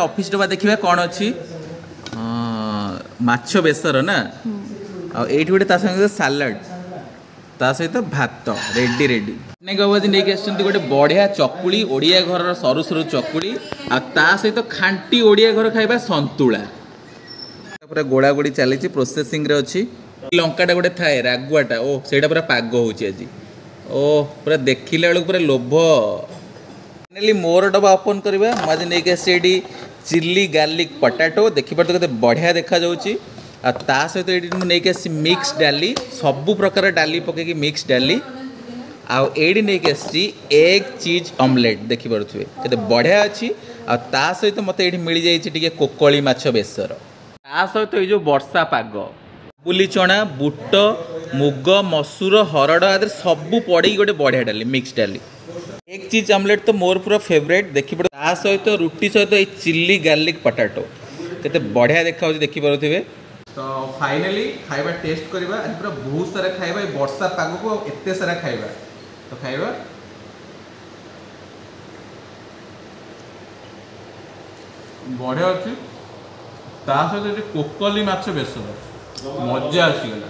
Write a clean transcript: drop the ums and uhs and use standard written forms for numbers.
Office डबा देखिए कौन अच्छी माछ बेसर ना ये गोटे संगे सालाड ता सहित भात रेडी रेडी अनेक बाबू नहीं गोटे बढ़िया चकुड़ी ओडिया घर सरु सरु चकुड़ी आ सहित खांटी ओडिया घर खाइबा संतुला पूरा गोड़ा गोड़ी चली प्रोसेसिंग रे अच्छी लंकाटा गोटे थाए रागुआटा ओ सेटा पूरा पाग होची आज ओ पूरा देखिले बेलू पूरा लोभ फाइनली मोर डबा ओपन करवा आज नहीं आसी चिल्ली गार्लिक पोटैटो देखिए बढ़िया देखा जाउची आ ता सहित ये नहीं आसी मिक्स डाली सबु प्रकार डाली पकईकि मिक्स डाली आड़ी नहीं आसी एग चीज ऑमलेट देखिपे के बढ़िया अच्छी आ ता सहित मत ये मिल जाइए कोकली माछ बेसर ता सहित ये जो वर्षा पाग बुली चना बुट मुग मसूर हरड़ आदि सबू पड़ी गोटे बढ़िया डाली मिक्स डाली एक चीज ऑमलेट तो मोर पूरा फेवरेट देखिए ता सहित रुटी सहित ये चिल्ली गार्लिक पोटैटो केते बढ़िया देखा देखिपे तो फाइनली खाइबा टेस्ट करवा आज पूरा बहुत सारा खाइबा वर्षा पाग को एते सारा खाइबा तो खाइबा बढ़िया अच्छी ता सहित कोकली माछ बेसर मजा आसीगला।